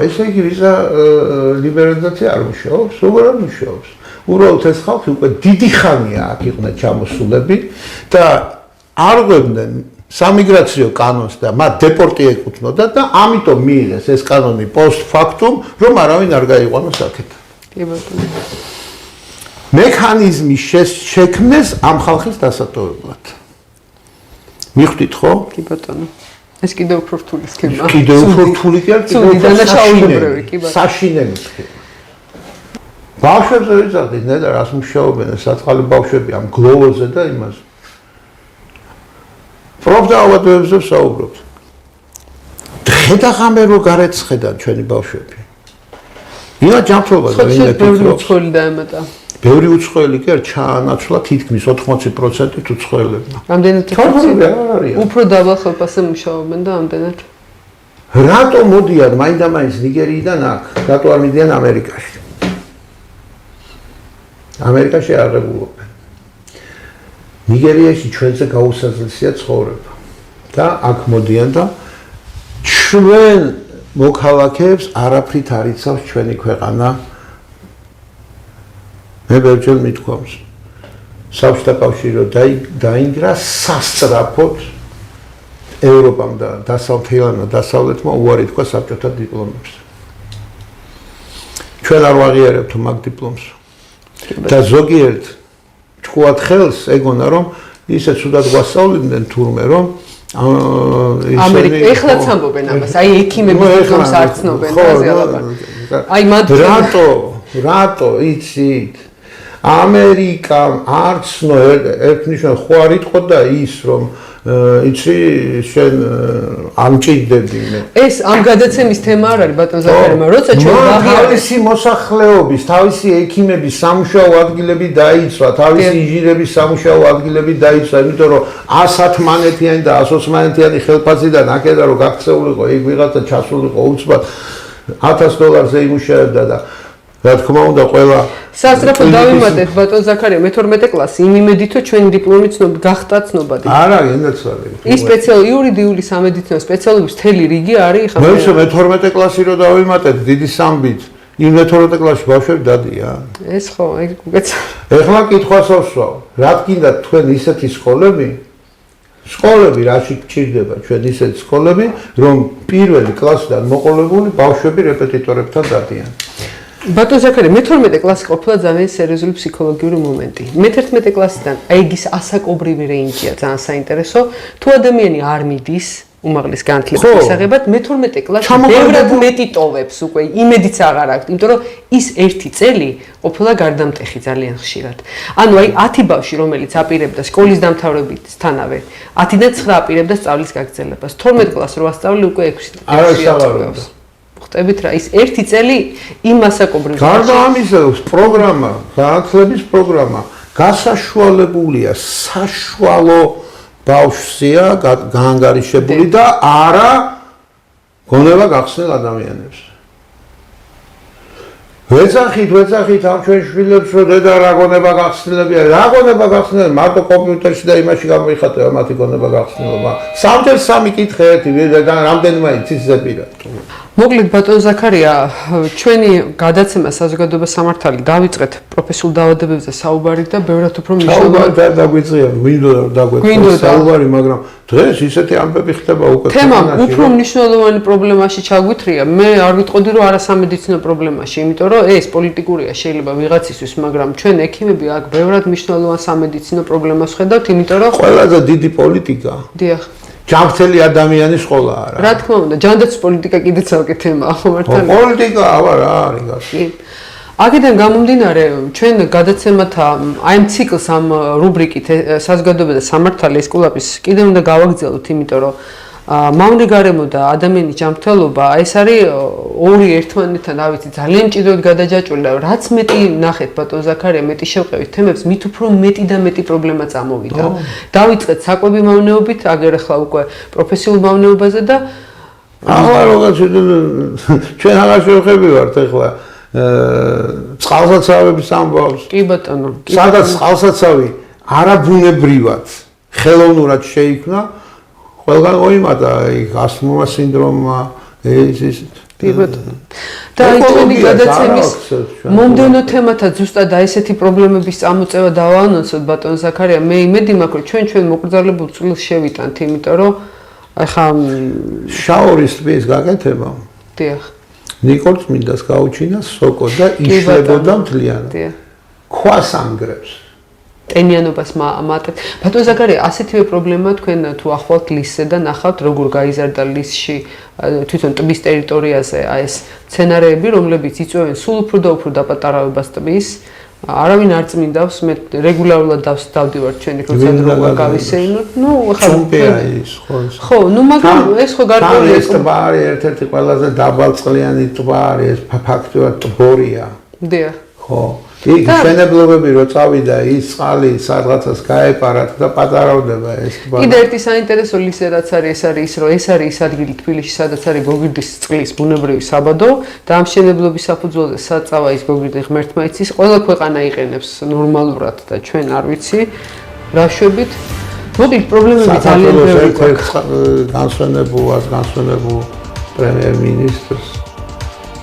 ესე იგი ვიზა ლიბერალიზაცია არ მუშაობს, უბრალოდ არ მუშაობს. უბრალოდ ეს ხალხი უკვე დიდი ხანია აქ იყვნენ ჩამოსულები და არ ღვევდნენ სამიგრაციო კანონს და მათ დეპორტი ეკუთვნოდა და ამიტომ მიიღეს ეს კანონი პოსტ-ფაქტუმ, რომ არავინ არ გაიყვანოს აქეთ. კი ბატონო. მექანიზმი შექმნეს ამ ხალხის დასატოვებლად. მიხვდით ხო? კი ბატონო. ეს კიდევ უფრო რთული სქემა. კიდევ უფრო რთული კი არ კიდევ საშინელი სქემა. ბავშვებზე ვიცოდით, ნედა რას მუშაობენ საწყალი ბავშვები ამ გლოვოზე და იმაზე. პროფდაავადებზე ვსაუბრობთ. ხედახამე რო გარეცხედან ჩვენი ბავშვები. ვინა ჯანმრთელობა და ვინა ბევრი უცხოელი დაემატა. ბევრი უცხოელი კი არ ჩაანაცვლა თითქმის 80%-ით უცხოელებმა. რამდენად არიან? უფრო დაბალ ხელფასზე მუშაობენ და ამდენად. რატო მოდიან მაინდამაინც ნიგერიიდან აქ? რატო არ მიდიან ამერიკაში? ამერიკაში არ რეგულობენ. ნიგერიაში ჩვენზე გაუსაზრდელია ცხოვრება. და აქ მოდიან და ჩვენ მოქალაქეებს არაფრით არ იცავს ჩვენი ქვეყანა. მე ბევრჯერ მithქვამს. საბჭოთა კავშირი დაინგრა სასწრაფოდ ევროპამ და დასავლეთმა უარი თქვა საბჭოთა დიპლომებს. ჩვენ არ ვაღიარებთ მაგ დიპლომს. და ზოგიერთ ჭკუათ ხელს ეგონა რომ ისე ცუდად გვასწავლიდნენ თურმე რომ ამერიკა ეხლაც ამბობენ ამას აი ექიმების დიპლომს არ ცნობენ ასე ალაპარაკ აი მათ რატო იცით ამერიკამ არ ცნო ერთნიშნულად ხო არ იტყო და ის რომ იცი შენ ამჭირდები მე ეს ამ გადაცემის თემა არ არის ბატონ ზაქარია როცა ჩვენ თავისი მოსახლეობის თავისი ექიმების სამუშაო ადგილები დაიცვა თავისი ინჟინრების სამუშაო ადგილები დაიცვა იმიტომ რომ 110-მანეთიანი და 120-მანეთიანი ხელფასიდან აქედან რომ გაქცეულიყო იქ ვიღაცა ჩასულიყო უცბად $1000-ზე იმუშავებდა და რა თქმა უნდა ყველა სასწრაფოდ დავიმატეთ ბატონ ზაქარია მე-12 კლასი იმ იმედითო ჩვენი დიპლომი გახდა ცნობადი არა ენდაცვალი ის სპეციალური იურიდიული სამედიცინო სპეციალობის თელი რიგი არის ხა მე-12 კლასი რო დავიმატეთ დიდი სამბით იმ მე-12 კლასში ბავშვები დადიან ეს ხო ეგ უკეც ეხლა კითხვას ავსვავ რა გინდა თქვენ ისეთი სკოლები რაში გჭირდება ჩვენ ისეთი სკოლები რომ პირველი კლასიდან მოყოლებული ბავშვები რეპეტიტორებთან დადიან ბატონ ზაქარია მე-12 კლასი ყოფილა ძალიან სერიოზული ფსიქოლოგიური მომენტი. მე-11 კლასიდან აი ის ასაკობრივი რეინჯია ძალიან საინტერესო. თუ ადამიანი არ მიდის უმაღლეს განათლების მისაღებად, მე-12 კლასში ბევრად მეტი ტოვებს უკვე, იმედიც აღარ აქვს, იმიტომ რომ ის ერთი წელი ყოფილა გარდამტეხი ძალიან ხშირად. ანუ აი 10 ბავშვი რომელიც აპირებდა სკოლის დამთავრებისთანავე 10-დან 9 აპირებდა სწავლის გაგრძელებას. 12 კლასს რო ასწავლი უკვე 6 არის ხტებით რა ის ერთი წელი იმ მასაკობრივ გარდა ამისა პროგრამა განათლების პროგრამა გასაშუალებულია საშუალო ბავშვია გაანგარიშებული და არა გონება გახსნილ ადამიანებს ვეძახით ამ ჩვენ შვილებს რომ დედა რა გონება გახსნილებია რა გონება გახსნილება მარტო კომპიუტერში და იმაში გამოიხატება მათი გონება გახსნილობა სამჯერ სამი კითხე ერთი და რამდენმა იცის ზეპირად მოკლედ ბატონ ზაქარია ჩვენი გადაცემა საზოგადოება სამართალი დავიწყეთ პროფესიულ დაავადებებზე საუბარი და ბევრად უფრო მნიშვნელოვანი დაგვიწია გვინდოდა საუბარი მაგრამ დღეს ისეთი ამბები ხდება უკვე თემა უფრო მნიშვნელოვანი პრობლემაში ჩაგვითრია მე არ ვიტყოდი რომ არასამედიცინო პრობლემაში იმიტომ რომ ეს პოლიტიკურია შეიძლება ვიღაცისთვის მაგრამ ჩვენ ექიმები აქ ბევრად მნიშვნელოვან სამედიცინო პრობლემას ხედავთ იმიტომ რომ ყველაზე დიდი პოლიტიკა დიახ ჯანმრთელი ადამიანის სკოლა არა. რა თქმა უნდა, ჯანდაცვის პოლიტიკა კიდეც ალკე თემაა, ხო მართალია? პოლიტიკა რა არის გასული. აქედან გამომდინარე, ჩვენ გადაცემათა აი ამ ციკლს ამ რუბრიკით საზოგადოება და სამართალი ეს კულაპის კიდევ უნდა გავაგრძელოთ, იმიტომ რომ მავნე გარემო და ადამიანის ჯანმრთელობა ეს არის ორი ერთმანეთთან, რა ვიცი, ძალიან მჭიდროდ გადაჯაჭვული და რაც მეტი ნახეთ ბატონ ზაქარია, მეტი შევყევით თემებს, მით უფრო მეტი და მეტი პრობლემა წამოვიდა. დავიწყეთ საკვები მავნეობით, აგერ ახლა უკვე პროფესიულ მავნეობაზე და რაღაც ჩვენ აღარ შევხებივართ ახლა წყალსაცავების ამბავს. კი ბატონო. სადაც წყალსაცავი არაბუნებრივად ხელოვნურად შეიქმნა, ყველგან მოიმატა იქ ასთმა სინდრომმა, ეს და ჩვენი გადაცემის მომდევნო თემათა ზუსტად ესეთი პრობლემების წამოწევა დავაანონსოთ ბატონ ზაქარია. მე იმედი მაქვს, რომ ჩვენ მოკრძალებულ წვლილს შევიტანთ, იმიტომ რომ ახლა შაორის ტბის გაკეთება. დიახ. ნიკოლ წმინდას გაუჩინა სოკო და იშლებოდა მთლიანად. ქვას ანგრევს. ტენიანობას მატეთ. ბატონ ზაქარია, ასეთივე პრობლემა თქვენ თუ ახვალთ ლისზე და ნახავთ როგორ გაიზარდა ლისში თვითონ ტბის ტერიტორიაზე ეს სცენარეები, რომლებიც იწვევენ სულ უფრო და უფრო დაპატარავებას ტბის. არავინ არ წმინდავს, მე რეგულარულად დავდივარ ჩვენი როცა დროა გავისეინოთ. ნუ ახლა ხო, ნუ მაგრამ ეს ხო გარკვეული ეს ტბა არის ერთ-ერთი ყველაზე დაბალწყლიანი ტბა არის, ეს ფაქტობრივად ტბორია. დიახ. ხო. იქ მშენებლობები რო წავიდა ის წყალი სადღაცას გაეპარათ და პატარავდება ეს ტბა. კიდე ერთი საინტერესო ლისე რაც არის ის რომ ეს არის ის ადგილი თბილისში სადაც არის გოგირდის წყლის ბუნებრივი საბადო და ამ მშენებლობის საფუძველზე საწავა ის გოგირდი ღმერთმა იცის ყველა ქვეყანა იყენებს ნორმალურად და ჩვენ არ ვიცი რა შვებით. მოკლედ პრობლემები ძალიან ბევრია. განსვენებულ პრემიერ-მინისტრს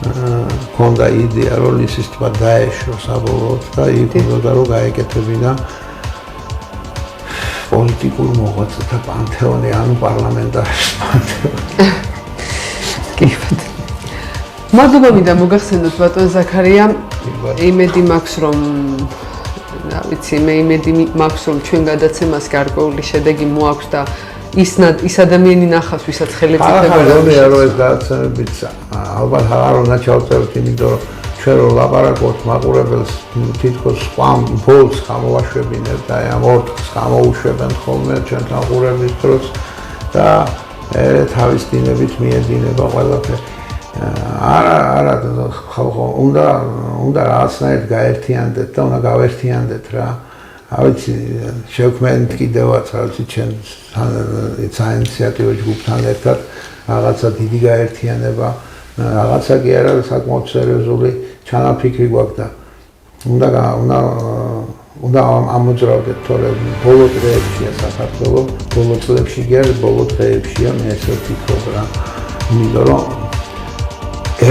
ქონდა იდეა რომ ლისის ტბა დაეშო საბოლოოდ და იქ უნდა რომ გაეკეთებინა პოლიტიკურ მოღვაწეთა პანთეონი ანუ პარლამენტარის პანთეონი. მადლობა მინდა მოგახსენოთ ბატონ ზაქარია. იმედი მაქვს რომ რა ვიცი მე იმედი მაქვს რომ ჩვენ გადაცემას გარკვეული შედეგი მოაქვს და ის ადამიანი ნახავს, ვისაც ხელით იწება. ახლა რომ ეს გადაცემებიც ალბათ არ უნდა ჩავწეროთ, იმიტომ რომ ჩვენ რო ლაპარაკობთ მაყურებელს თითქოს სხვა ბოლს გამოვაშვებინებ და ამ ორთქს გამოუშვებენ ხოლმე ჩვენ მაყურებლის დროს და თავის დინებით მიედინება ყველაფერი. არა ხო უნდა რაღაცნაირად გაერთიანდეთ და უნდა გავერთიანდეთ რა. ავიცი შევქმნით კიდევაც ავიცი ჩვენ საინიციატივო ჯგუფთან ერთად რაღაცა დიდი გაერთიანება რაღაცა კი არა საკმაოდ სერიოზული ჩანაფიქრი გვაქვს და უნდა ამოძრავდეთ თორე ბოლო დღეებშია საქართველოს ბოლო წლებში კი არა ბოლო დღეებშია მე ესე ვფიქრობ რა იმიტომ რომ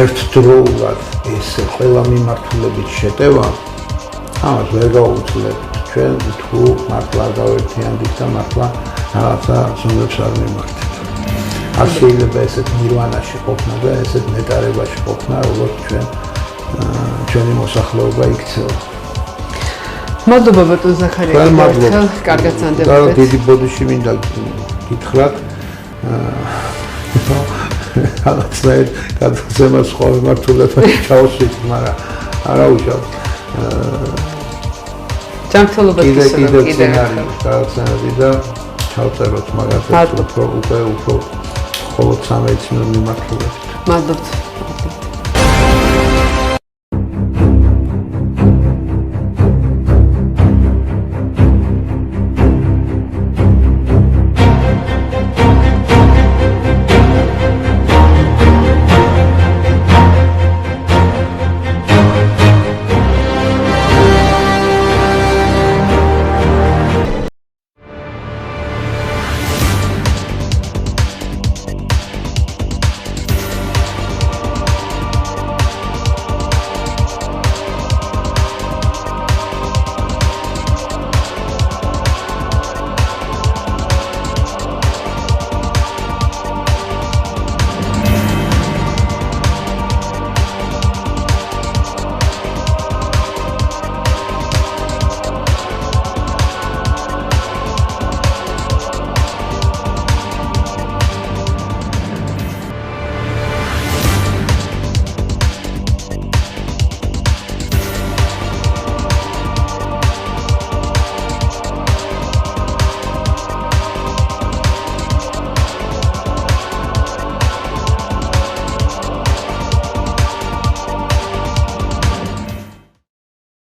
ერთდროულად ეს ყველა მიმართულებით შეტევა ამას ვერ გაუძლებთ ჩვენ თუ მართლა გავერთიანდით და მართლა რაღაცა ზონებს არ მიმართეთ. არ შეიძლება ესეთ ნირვანაში ყოფნა და ესეთ ნეტარებაში ყოფნა, როგორც ჩვენი მოსახლეობა იქცევა. მადლობა ბატონ ზაქარია. კარგად წანდებოდეთ. დიდი ბოდიში მინდა გითხრათ. რაღაცნაირ გადაცემას სხვა მიმართულებაში ჩავშვით, მაგრამ არა უშავს. ჯანმრთელობა კიდე გადაცემები და ჩავწეროთ მაგათაც უფრო მხოლოდ 13 მიმართულებით. მადლობთ.